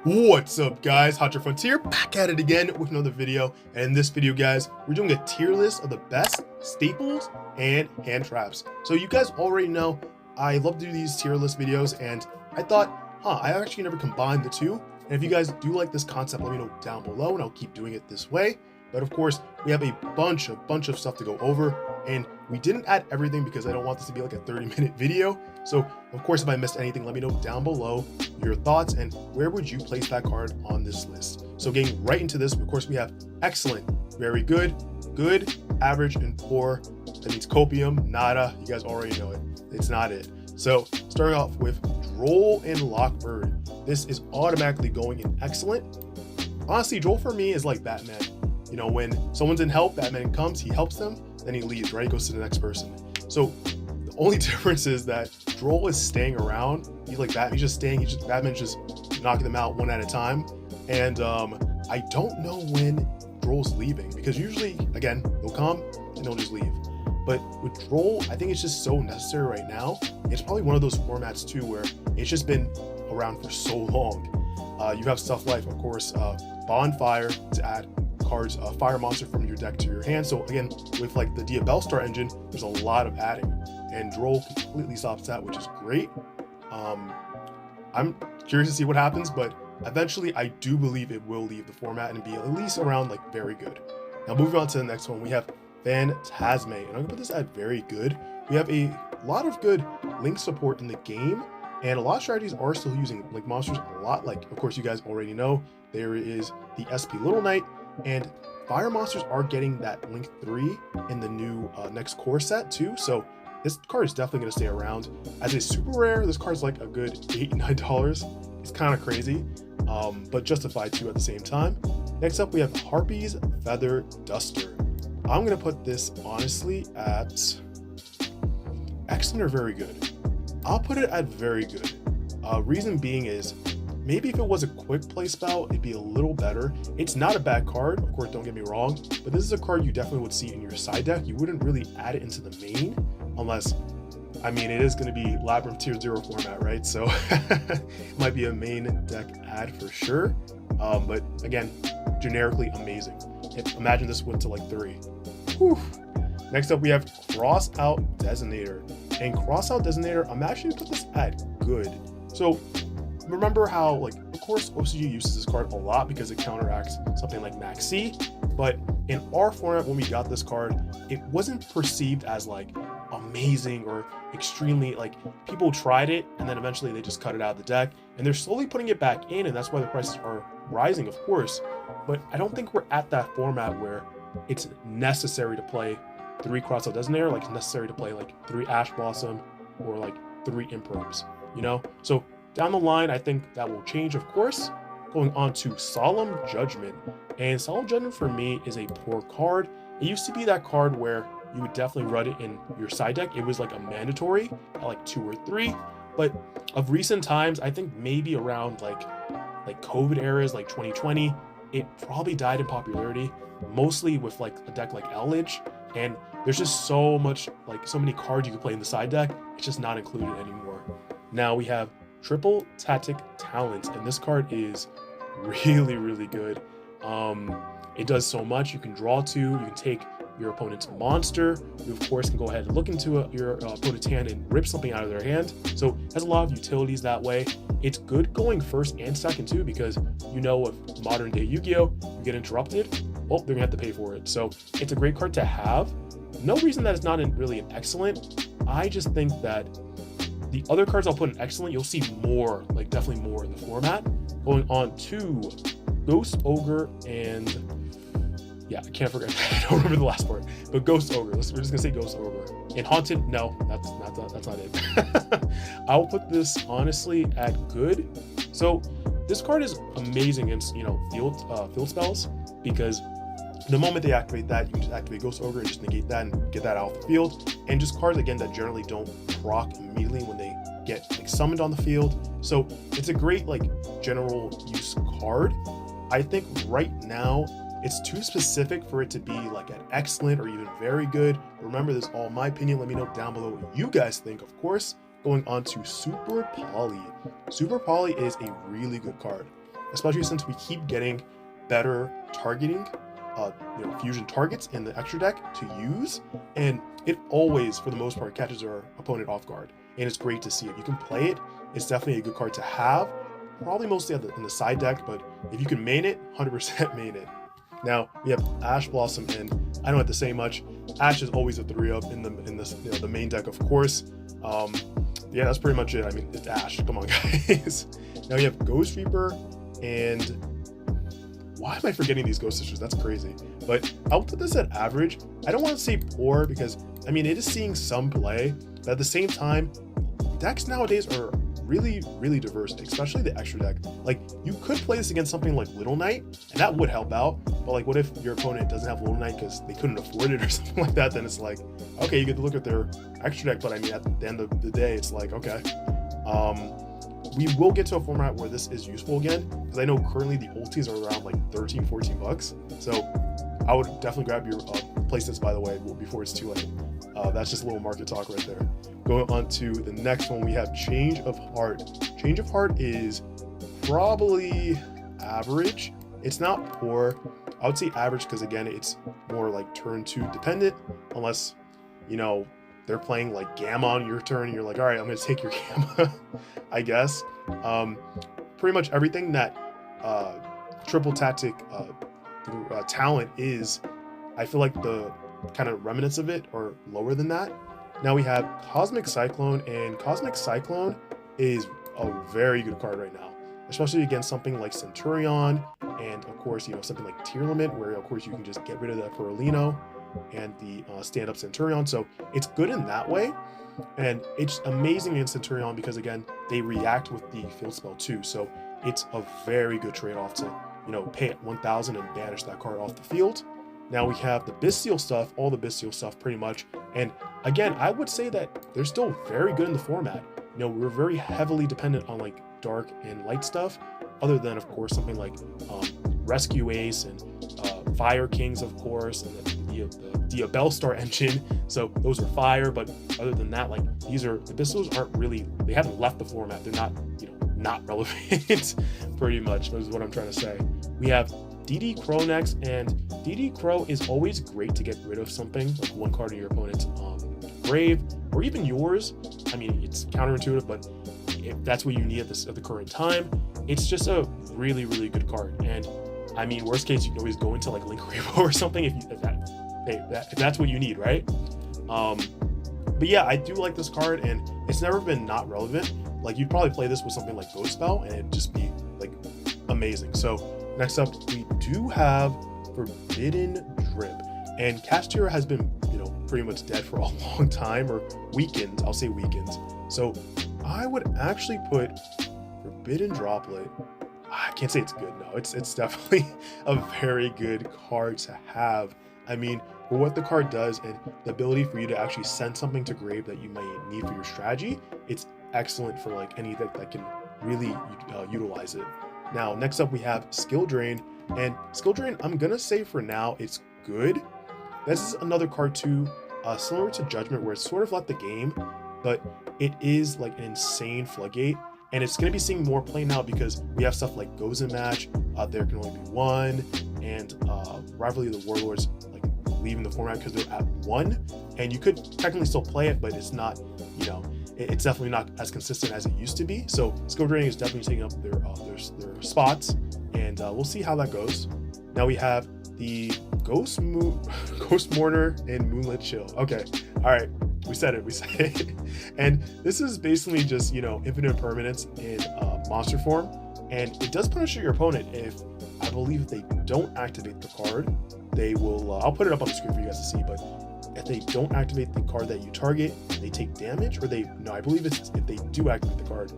What's up, guys? HOTSHOTFRONTIER back at it again with another video. And in this video, guys, we're doing a tier list of the best staples and hand traps. So you guys already know I love to do these tier list videos, and I thought, I actually never combined the two. And if you guys do like this concept, let me know down below, and I'll keep doing it this way. But of course, we have a bunch of stuff to go over, and we didn't add everything because I don't want this to be like a 30-minute video. So of course, if I missed anything, let me know down below your thoughts and where would you place that card on this list. So getting right into this, of course, we have excellent, very good, good, average, and poor. That means copium, nada. You guys already know it. It's not it. So starting off with Droll and Lockbird. This is automatically going in excellent. Honestly, Droll for me is like Batman. You know, when someone's in help, Batman comes, he helps them, then he leaves, right? He goes to the next person. So the only difference is that Droll is staying around. He's like Batman, he's just staying, Batman's just knocking them out one at a time. And I don't know when Droll's leaving, because usually, again, they'll come and they'll just leave. But with Droll, I think it's just so necessary right now. It's probably one of those formats too where it's just been around for so long. You have stuff like, of course, Bonfire to add cards, fire monster from your deck to your hand. So again, with like the Diabellstar engine, there's a lot of adding, and Droll completely stops that, which is great. I'm curious to see what happens, but eventually I do believe it will leave the format and be at least around like very good. Now moving on to the next one, we have Phantasme, and I'm gonna put this at very good. We have a lot of good link support in the game, and a lot of strategies are still using link monsters a lot. Like, of course, you guys already know there is the SP Little Knight, and fire monsters are getting that link 3 in the new next core set too. So this card is definitely going to stay around. As a super rare, this card's like a good $8-9. It's kind of crazy, but justified too at the same time. Next up, we have Harpy's Feather Duster. I'm going to put this honestly at excellent or very good. I'll put it at very good. Reason being is, maybe if it was a quick play spell, it'd be a little better. It's not a bad card, of course, don't get me wrong, but this is a card you definitely would see in your side deck. You wouldn't really add it into the main, unless, I mean, it is going to be Labyrinth Tier 0 format, right? So it might be a main deck add for sure. But again, generically amazing. Imagine this went to like 3. Whew. Next up, we have Crossout Designator. And Crossout Designator, I'm actually going to put this at good. So remember how, like, of course, OCG uses this card a lot because it counteracts something like Max C, but in our format, when we got this card, it wasn't perceived as like amazing or extremely, like, people tried it and then eventually they just cut it out of the deck, and they're slowly putting it back in, and that's why the prices are rising, of course. But I don't think we're at that format where it's necessary to play 3 Crossout Designator, like it's necessary to play like 3 Ash Blossom or like 3 Imperms, you know? So down the line, I think that will change, of course. Going on to Solemn Judgment. And Solemn Judgment for me is a poor card. It used to be that card where you would definitely run it in your side deck. It was like a mandatory at like 2 or 3. But of recent times, I think maybe around like COVID eras, like 2020, it probably died in popularity, mostly with like a deck like Eldritch. And there's just so much, like so many cards you can play in the side deck. It's just not included anymore. Now we have Triple Tactic Talent, and this card is really good. It does so much. You can draw 2, you can take your opponent's monster, you of course can go ahead and look into your opponent's hand and rip something out of their hand. So it has a lot of utilities that way. It's good going first and second too, because you know, with modern day Yu-Gi-Oh, you get interrupted, well, they're gonna have to pay for it. So it's a great card to have. No reason that it's not really an excellent. I just think that the other cards I'll put in excellent, you'll see more, like definitely more in the format. Going on to Ghost Ogre, and yeah, I can't forget, I don't remember the last part, but Ghost Ogre, we're just gonna say Ghost Ogre. And Haunted, no, that's not it. I'll put this honestly at good. So this card is amazing against, you know, field spells, because the moment they activate that, you can just activate Ghost Ogre and just negate that and get that out of the field. And just cards, again, that generally don't proc immediately when they get like summoned on the field. So it's a great like general use card. I think right now it's too specific for it to be like an excellent or even very good. Remember, this is all my opinion. Let me know down below what you guys think, of course. Going on to Super Poly. Super Poly is a really good card. especially since we keep getting better targeting, fusion targets in the extra deck to use, and it always, for the most part, catches our opponent off guard, and it's great to see. If you can play it, it's definitely a good card to have, probably mostly in the side deck, but if you can main it, 100% main it. Now we have Ash Blossom, and I don't have to say much. Ash is always a 3-up in the main deck, of course. Yeah, that's pretty much it. I mean, it's Ash. Come on, guys. Now we have Ghost Reaper, and why am I forgetting these Ghost Sisters? That's crazy. But I'll put this at average. I don't want to say poor because, I mean, it is seeing some play, but at the same time, decks nowadays are really, really diverse, especially the extra deck. Like, you could play this against something like Little Knight, and that would help out. But like, what if your opponent doesn't have Little Knight because they couldn't afford it or something like that? Then it's like, okay, you get to look at their extra deck, but I mean, at the end of the day, it's like, okay. We will get to a format where this is useful again, because I know currently the ultis are around like 13, 14 bucks. So I would definitely grab your playsets, by the way, before it's too late. That's just a little market talk right there. Going on to the next one, we have Change of Heart. Change of Heart is probably average. It's not poor. I would say average because, again, it's more like turn 2 dependent, unless, you know, they're playing like Gamma on your turn and you're like, all right, I'm going to take your Gamma, I guess. Pretty much everything that triple tactic talent is, I feel like the kind of remnants of it are lower than that. Now we have Cosmic Cyclone, and Cosmic Cyclone is a very good card right now, especially against something like Centurion, and of course, you know, something like Tier Limit, where of course you can just get rid of that Perolino and the stand-up Centurion. So it's good in that way, and it's amazing in Centurion because, again, they react with the field spell too. So it's a very good trade-off to, you know, pay at 1,000 and banish that card off the field. Now we have the Bestial stuff, all the Bestial stuff pretty much. And again, I would say that they're still very good in the format. You know, we're very heavily dependent on like dark and light stuff, other than, of course, something like Rescue Ace and Fire Kings, of course, and the Bellstar engine. So those are fire, but other than that, like, these are, the Bestials aren't really, they haven't left the format. They're not, you know, not relevant pretty much, is what I'm trying to say. We have DD Crow next, and DD Crow is always great to get rid of something, like one card in your opponent's grave, or even yours. I mean, it's counterintuitive, but if that's what you need at the current time, it's just a really, really good card. And I mean, worst case, you can always go into like Link Revo or something if that's what you need, right? But yeah, I do like this card, and it's never been not relevant. Like, you'd probably play this with something like Ghost Spell, and it'd just be like amazing. So next up, we do have Forbidden Drip, and Cashtira has been, you know, pretty much dead for a long time, or weakened. I'll say weakened. So I would actually put Forbidden Droplet. I can't say it's good. No, it's definitely a very good card to have. I mean, for what the card does and the ability for you to actually send something to grave that you might need for your strategy, it's excellent for like any deck that can really utilize it. Now, next up we have Skill Drain, and Skill Drain, I'm gonna say for now it's good. This is another card too, similar to Judgment, where it's sort of like the game, but it is like an insane floodgate, and it's gonna be seeing more play now because we have stuff like Goes in Match, there can only be one, and Rivalry of the Warlords like leaving the format because they're at 1, and you could technically still play it, but it's not, you know, it's definitely not as consistent as it used to be. So Skill Draining is definitely taking up their spots, and we'll see how that goes. Now we have the Ghost Mourner and Moonlit Chill. Okay, all right, we said it. And this is basically just, you know, infinite permanence in monster form, and it does punish your opponent if, I believe, if they don't activate the card, they will. I'll put it up on the screen for you guys to see, but if they don't activate the card that you target, they take damage, or I believe it's if they do activate the card,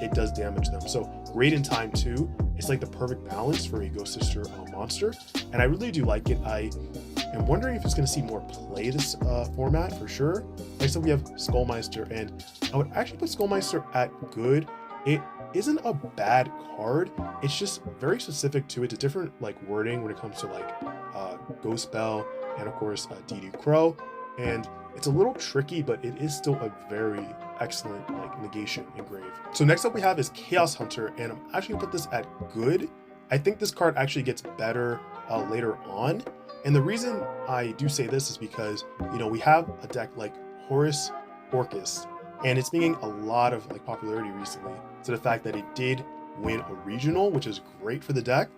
it does damage them. So great in time too. It's like the perfect balance for a Ghost Sister monster, and I really do like it. I am wondering if it's going to see more play this format for sure. Next up we have Skullmeister, and I would actually put Skullmeister at good. It isn't a bad card. It's just very specific to it. It's different like wording when it comes to like Ghost Spell and of course DD Crow. and it's a little tricky, but it is still a very excellent like negation engrave. So next up we have is Chaos Hunter, and I'm actually gonna put this at good. I think this card actually gets better later on, and the reason I do say this is because, you know, we have a deck like Horus Orcus, and it's being a lot of like popularity recently. So the fact that it did win a regional, which is great for the deck,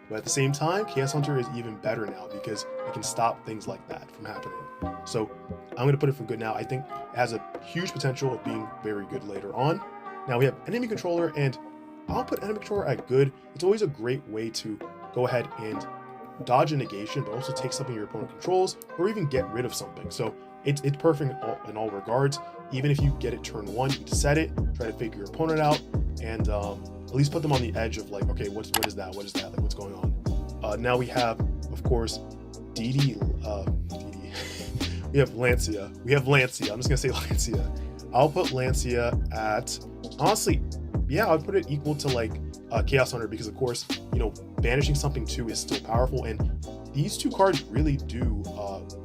but at the same time, Chaos Hunter is even better now because it can stop things like that from happening. So I'm going to put it for good now. I think it has a huge potential of being very good later on. Now we have Enemy Controller, and I'll put Enemy Controller at good. It's always a great way to go ahead and dodge a negation, but also take something your opponent controls, or even get rid of something. So it's perfect in all regards. Even if you get it turn one, you can set it, try to figure your opponent out, and at least put them on the edge of like, okay, what is that? What is that? Like, what's going on? Now we have, of course, we have Lancia. I'm just gonna say Lancia. I'll put Lancia at, honestly, yeah, I'd put it equal to like Chaos Hunter, because of course, you know, banishing something too is still powerful, and these two cards really do,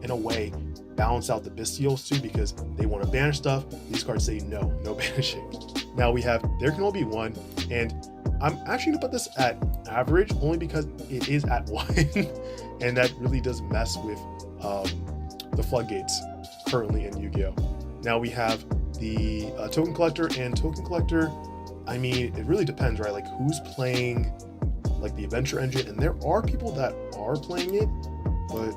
in a way, balance out the Bestials too, because they want to banish stuff. These cards say no banishing. Now we have There Can Only Be One, and I'm actually gonna put this at average only because it is at 1, and that really does mess with the floodgates currently in Yu-Gi-Oh! Now we have the Token Collector, and Token Collector, I mean, it really depends, right? Like who's playing like the Adventure Engine, and there are people that are playing it, but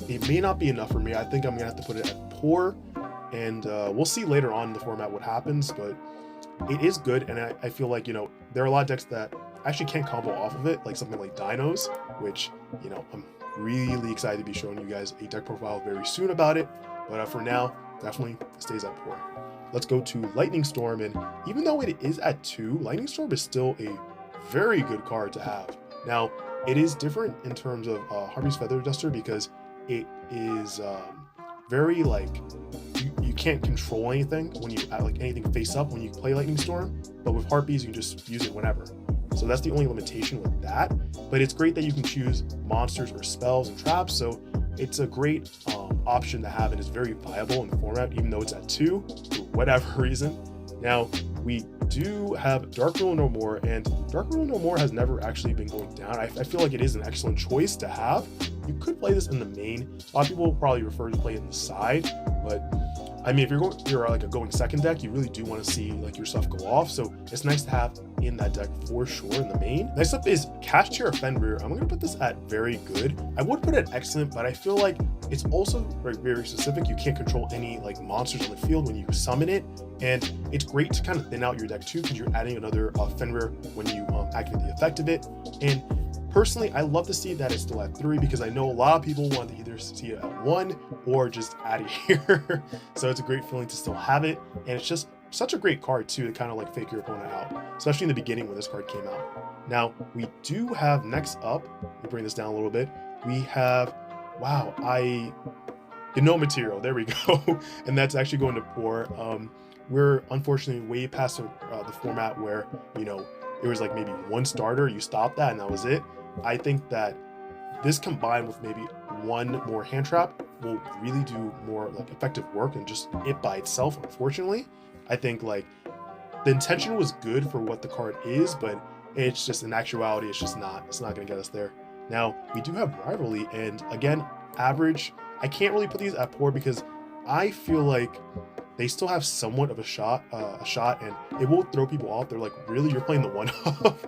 it may not be enough for me. I think I'm gonna have to put it at poor, and we'll see later on in the format what happens, but it is good, and I feel like, you know, there are a lot of decks that actually can't combo off of it, like something like Dinos, which, you know, I'm really excited to be showing you guys a deck profile very soon about it, but for now, definitely stays at poor. Let's go to Lightning Storm, and even though it is at 2, Lightning Storm is still a very good card to have. Now, it is different in terms of Harpy's Feather Duster, because it is very like, you can't control anything when you like anything face up when you play Lightning Storm, but with Harpies you can just use it whenever. So that's the only limitation with that, but it's great that you can choose monsters or spells and traps, so it's a great option to have, and it's very viable in the format, even though it's at 2 for whatever reason. Now we do have Dark Rule No More, and Dark Rule No More has never actually been going down. I feel like it is an excellent choice to have. You could play this in the main. A lot of people will probably prefer to play it in the side, but I mean, if you're like a going second deck, you really do want to see like your stuff go off, so it's nice to have in that deck for sure in the main. Next up is Cashier Fenrir. I'm going to put this at very good. I would put it excellent, but I feel like it's also very specific. You can't control any like monsters on the field when you summon it, and it's great to kind of thin out your deck too, because you're adding another Fenrir when you activate the effect of it. And personally, I love to see that it's still at 3, because I know a lot of people want to either see it at 1 or just out of here. So it's a great feeling to still have it, and it's just such a great card too to kind of like fake your opponent out, especially in the beginning when this card came out. Now we do have next up, let me bring this down a little bit, we have, wow, no material, there we go. And that's actually going to poor. We're unfortunately way past the format where, you know, it was like maybe one starter, you stopped that and that was it. I think that this combined with maybe one more hand trap will really do more like effective work than just it by itself. Unfortunately, I think like the intention was good for what the card is, but it's just in actuality, it's not going to get us there. Now we do have Rivalry, and again, average. I can't really put these at poor because I feel like they still have somewhat of a shot, and it will throw people off. They're like, really, you're playing the 1-up?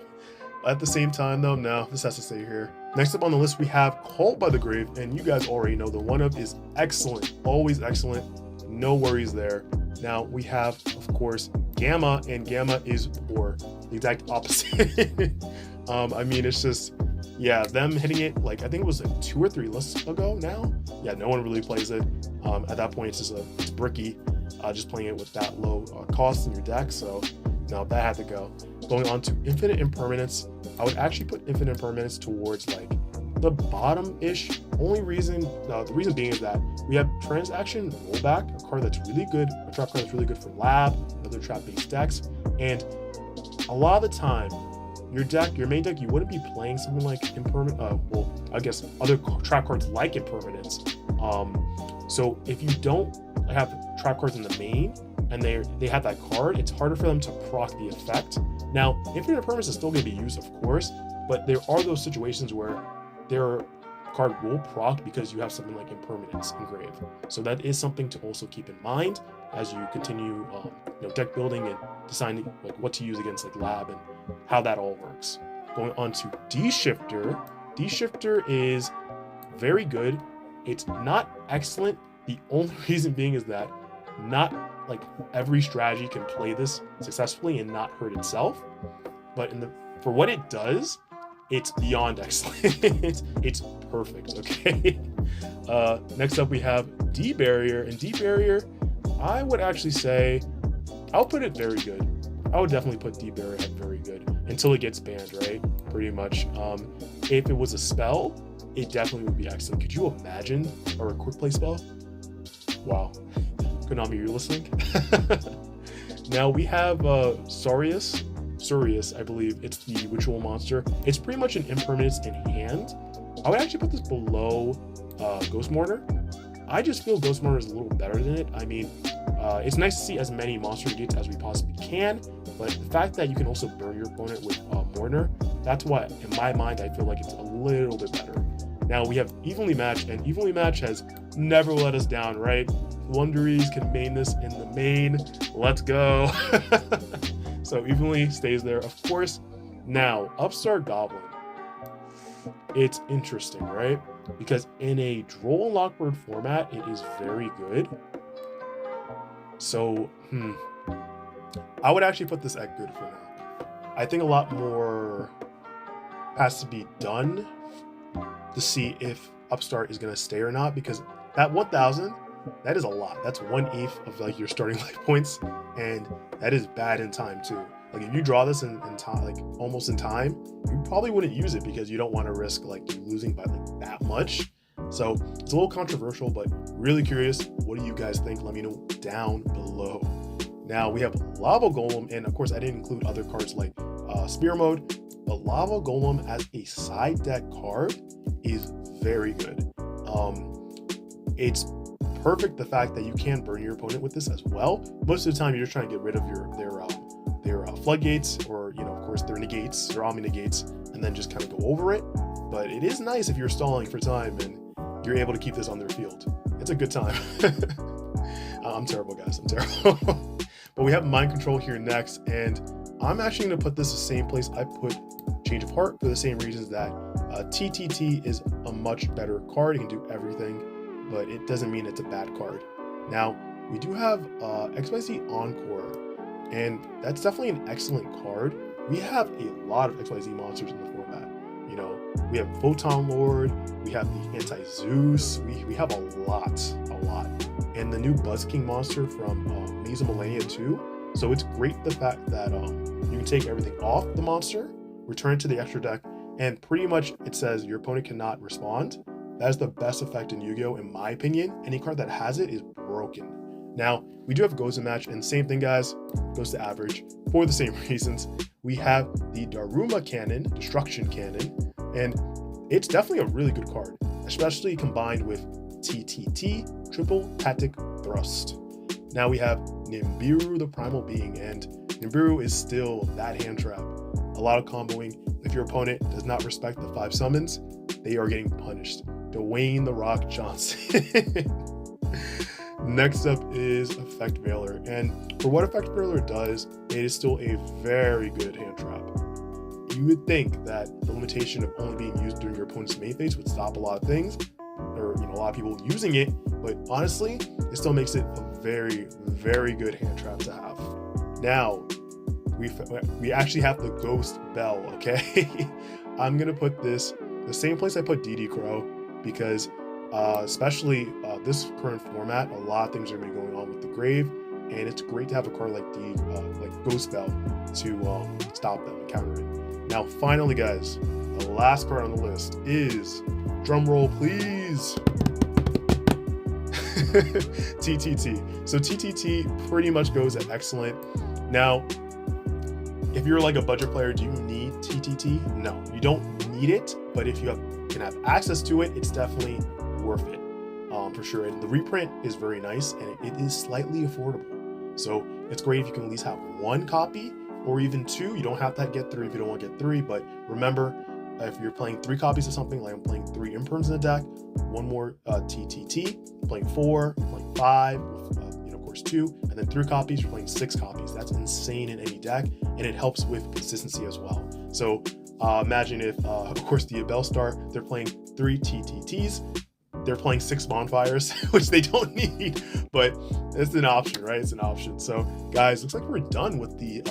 At the same time though, no, this has to stay here. Next up on the list, we have Cult by the Grave, and you guys already know the 1-up is excellent, always excellent, no worries there. Now we have, of course, Gamma, and Gamma is poor, the exact opposite. I mean, it's just, yeah, them hitting it, like, I think it was like 2 or 3 lists ago now. Yeah, no one really plays it. At that point, it's just it's bricky, just playing it with that low cost in your deck, so no, that had to go. Going on to Infinite Impermanence, I would actually put Infinite Impermanence towards like the bottom-ish. The reason being is that we have Transaction Rollback, a card that's really good, a trap card that's really good for lab, other trap-based decks, and a lot of the time, your main deck, you wouldn't be playing something like Impermanence, well, I guess other trap cards like Impermanence. So if you don't have trap cards in the main and they have that card, it's harder for them to proc the effect. Now, Infinite Impermanence is still going to be used, of course, but there are those situations where their card will proc because you have something like Impermanence engraved. So that is something to also keep in mind as you continue, deck building and deciding like what to use against like Lab and how that all works. Going on to D-Shifter. D-Shifter is very good. It's not excellent. The only reason being is that not like every strategy can play this successfully and not hurt itself. But for what it does, it's beyond excellent. It's perfect, okay? Next up we have D-Barrier. And D-Barrier, I would actually say, I'll put it very good. I would definitely put D-Barrier at very good until it gets banned, right? Pretty much. If it was a spell, it definitely would be excellent. Could you imagine? Or a quick play spell? Wow. Konami, you're listening? Now we have Surius, I believe. It's the ritual monster. It's pretty much an impermanence in hand. I would actually put this below Ghost Mourner. I just feel Ghost Mourner is a little better than it. I mean, it's nice to see as many monster negates as we possibly can, but the fact that you can also burn your opponent with Mourner, that's why, in my mind, I feel like it's a little bit better. Now we have Evenly Matched, and Evenly Matched has never let us down, right? Wonderies can main this in the main. Let's go. So Evenly stays there, of course. Now, Upstart Goblin. It's interesting, right? Because in a Droll and Lockbird format, it is very good. So, I would actually put this at good for now. I think a lot more has to be done to see if Upstart is going to stay or not, because that 1,000, that is a lot. That's 1/8 of like your starting life points, and that is bad in time too. Like if you draw this in time, like almost in time, you probably wouldn't use it because you don't want to risk like losing by like that much. So it's a little controversial, but really curious. What do you guys think? Let me know down below. Now we have Lava Golem, and of course I didn't include other cards like Spear Mode, but Lava Golem as a side deck card is very good. It's perfect the fact that you can burn your opponent with this as well. Most of the time you're just trying to get rid of their floodgates, or of course their negates, their omni negates, and then just kind of go over it. But it is nice if you're stalling for time and you're able to keep this on their field. It's a good time. I'm terrible, guys. I'm terrible. But we have Mind Control here next, and I'm actually going to put this the same place I put Change of Heart for the same reasons that TTT is a much better card. It can do everything, but it doesn't mean it's a bad card. Now, we do have XYZ Encore, and that's definitely an excellent card. We have a lot of XYZ monsters in the format. We have Photon Lord, we have the Anti-Zeus, we have a lot. And the new Buzz King monster from Maze of MILLENIA 2. So it's great the fact that you can take everything off the monster, return it to the extra deck, and pretty much it says your opponent cannot respond. That is the best effect in Yu-Gi-Oh! In my opinion. Any card that has it is broken. Now, we do have Goes to Match, and same thing, guys, goes to average for the same reasons. We have the Daruma Cannon, Destruction Cannon, and it's definitely a really good card, especially combined with TTT, Triple Tactic Thrust. Now we have Nibiru, the Primal Being, and Nibiru is still that hand trap. A lot of comboing. If your opponent does not respect the 5 summons, they are getting punished. Dwayne The Rock Johnson. Next up is Effect Veiler, and for what Effect Veiler does, it is still a very good hand trap. You would think that the limitation of only being used during your opponent's main phase would stop a lot of things, or a lot of people using it, but honestly, it still makes it a very, very good hand trap to have. Now, we actually have the Ghost Bell, okay? I'm gonna put this the same place I put DD Crow, because especially this current format, a lot of things are gonna be going on with the Grave, and it's great to have a card like Ghost Bell to stop them and counter it. Now, finally, guys, the last card on the list is, drum roll, please, TTT. So TTT pretty much goes at excellent. Now, if you're like a budget player, do you need TTT? No, you don't need it, but if you can have access to it, it's definitely worth it. for sure. And the reprint is very nice, and it is slightly affordable. So it's great if you can at least have one copy or even two. You don't have to get three if you don't want to get three, but remember, if you're playing 3 copies of something, like I'm playing 3 imperms in the deck, 1 more TTT, playing 4, playing 5, with, of course 2, and then 3 copies, you're playing 6 copies. That's insane in any deck, and it helps with consistency as well. So imagine if, of course, the Bellstar, they're playing 3 TTTs, they're playing 6 bonfires, which they don't need, but it's an option, right? It's an option. So guys, looks like we're done with the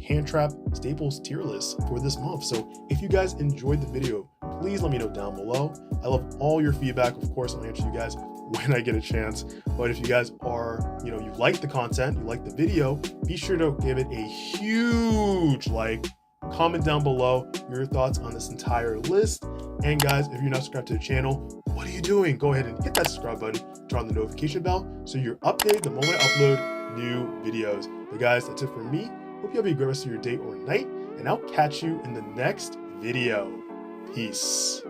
Handtrap Staples tier list for this month. So if you guys enjoyed the video, please let me know down below. I love all your feedback. Of course, I'll answer you guys when I get a chance. But if you guys are, you like the content, you like the video, be sure to give it a huge like. Comment down below your thoughts on this entire list. And guys, if you're not subscribed to the channel, what are you doing? Go ahead and hit that subscribe button, turn on the notification bell so you're updated the moment I upload new videos. But guys, that's it for me. Hope you have a great rest of your day or night, and I'll catch you in the next video. Peace.